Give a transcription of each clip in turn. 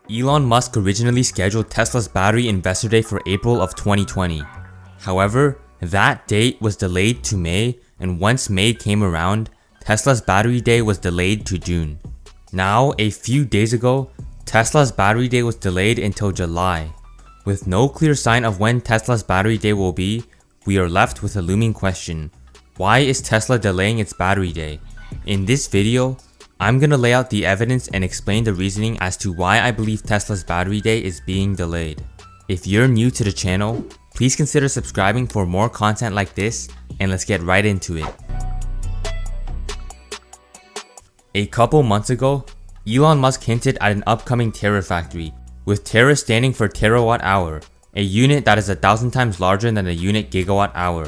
Elon Musk originally scheduled Tesla's Battery Investor Day for April of 2020. However, that date was delayed to May, and once May came around, Tesla's Battery Day was delayed to June. Now, a few days ago, Tesla's Battery Day was delayed until July. With no clear sign of when Tesla's Battery Day will be, we are left with a looming question. Why is Tesla delaying its Battery Day? In this video, I'm gonna lay out the evidence and explain the reasoning as to why I believe Tesla's Battery Day is being delayed. If you're new to the channel, please consider subscribing for more content like this, and let's get right into it. A couple months ago, Elon Musk hinted at an upcoming Terafactory, with Tera standing for terawatt hour, a unit that is 1,000 times larger than a unit gigawatt hour.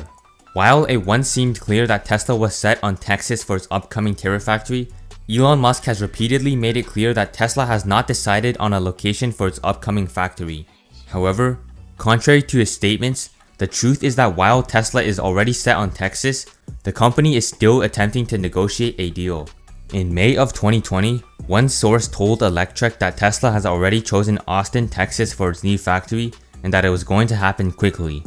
While it once seemed clear that Tesla was set on Texas for its upcoming Terafactory, Elon Musk has repeatedly made it clear that Tesla has not decided on a location for its upcoming factory. However, contrary to his statements, the truth is that while Tesla is already set on Texas, the company is still attempting to negotiate a deal. In May of 2020, one source told Electrek that Tesla has already chosen Austin, Texas for its new factory and that it was going to happen quickly.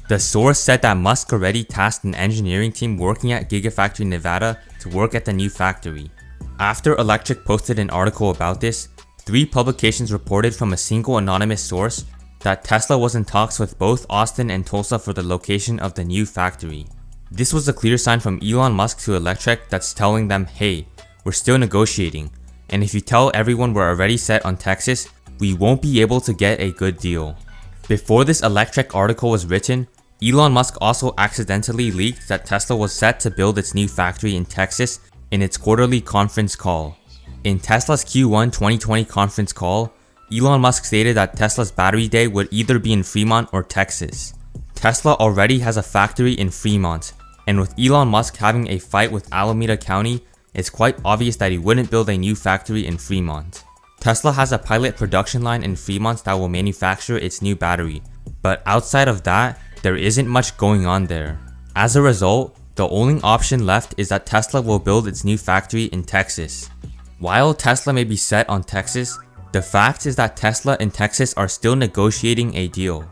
The source said that Musk already tasked an engineering team working at Gigafactory Nevada to work at the new factory. After Electrek posted an article about this, 3 publications reported from a single anonymous source that Tesla was in talks with both Austin and Tulsa for the location of the new factory. This was a clear sign from Elon Musk to Electrek that's telling them, hey, we're still negotiating, and if you tell everyone we're already set on Texas, we won't be able to get a good deal. Before this Electrek article was written, Elon Musk also accidentally leaked that Tesla was set to build its new factory in Texas in its quarterly conference call. In Tesla's Q1 2020 conference call, Elon Musk stated that Tesla's Battery Day would either be in Fremont or Texas. Tesla already has a factory in Fremont, and with Elon Musk having a fight with Alameda County, it's quite obvious that he wouldn't build a new factory in Fremont. Tesla has a pilot production line in Fremont that will manufacture its new battery, but outside of that, there isn't much going on there. As a result, the only option left is that Tesla will build its new factory in Texas. While Tesla may be set on Texas, the fact is that Tesla and Texas are still negotiating a deal.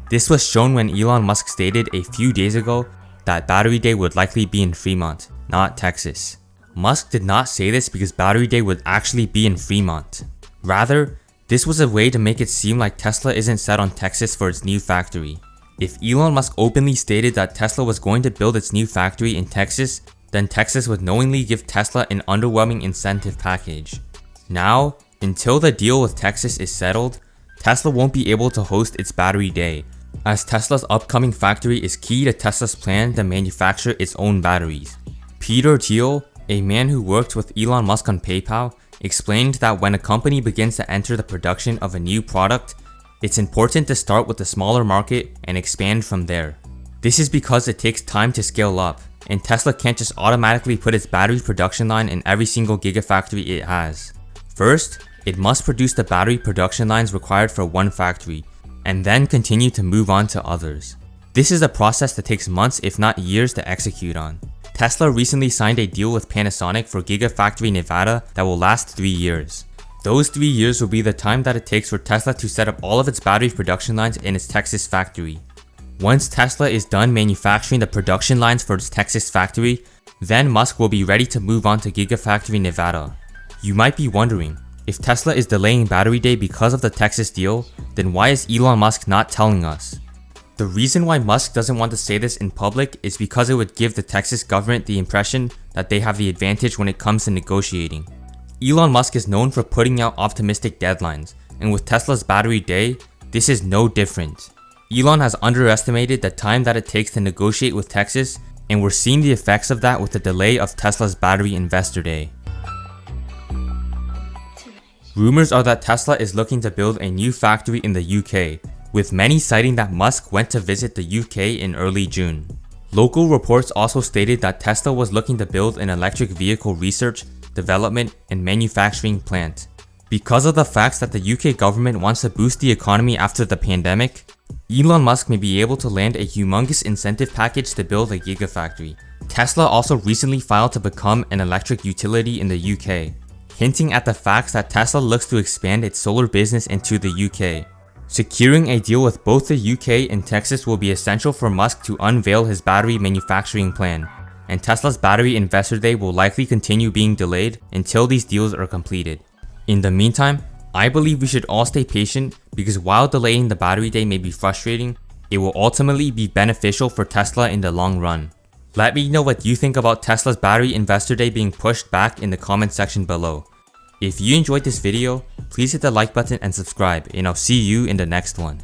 This was shown when Elon Musk stated a few days ago that Battery Day would likely be in Fremont, not Texas. Musk did not say this because Battery Day would actually be in Fremont. Rather, this was a way to make it seem like Tesla isn't set on Texas for its new factory. If Elon Musk openly stated that Tesla was going to build its new factory in Texas, then Texas would knowingly give Tesla an underwhelming incentive package. Now, until the deal with Texas is settled, Tesla won't be able to host its Battery Day, as Tesla's upcoming factory is key to Tesla's plan to manufacture its own batteries. Peter Thiel, a man who worked with Elon Musk on PayPal, explained that when a company begins to enter the production of a new product, it's important to start with a smaller market and expand from there. This is because it takes time to scale up, and Tesla can't just automatically put its battery production line in every single gigafactory it has. First, it must produce the battery production lines required for one factory, and then continue to move on to others. This is a process that takes months if not years to execute on. Tesla recently signed a deal with Panasonic for Gigafactory Nevada that will last 3 years. Those 3 years will be the time that it takes for Tesla to set up all of its battery production lines in its Texas factory. Once Tesla is done manufacturing the production lines for its Texas factory, then Musk will be ready to move on to Gigafactory Nevada. You might be wondering, if Tesla is delaying Battery Day because of the Texas deal, then why is Elon Musk not telling us? The reason why Musk doesn't want to say this in public is because it would give the Texas government the impression that they have the advantage when it comes to negotiating. Elon Musk is known for putting out optimistic deadlines, and with Tesla's Battery Day, this is no different. Elon has underestimated the time that it takes to negotiate with Texas, and we're seeing the effects of that with the delay of Tesla's Battery Investor Day. Rumors are that Tesla is looking to build a new factory in the UK, with many citing that Musk went to visit the UK in early June. Local reports also stated that Tesla was looking to build an electric vehicle research, development, and manufacturing plant. Because of the facts that the UK government wants to boost the economy after the pandemic, Elon Musk may be able to land a humongous incentive package to build a gigafactory. Tesla also recently filed to become an electric utility in the UK. hinting at the facts that Tesla looks to expand its solar business into the UK. Securing a deal with both the UK and Texas will be essential for Musk to unveil his battery manufacturing plan, and Tesla's battery investor day will likely continue being delayed until these deals are completed. In the meantime, I believe we should all stay patient because while delaying the battery day may be frustrating, it will ultimately be beneficial for Tesla in the long run. Let me know what you think about Tesla's battery investor day being pushed back in the comment section below. If you enjoyed this video, please hit the like button and subscribe, and I'll see you in the next one.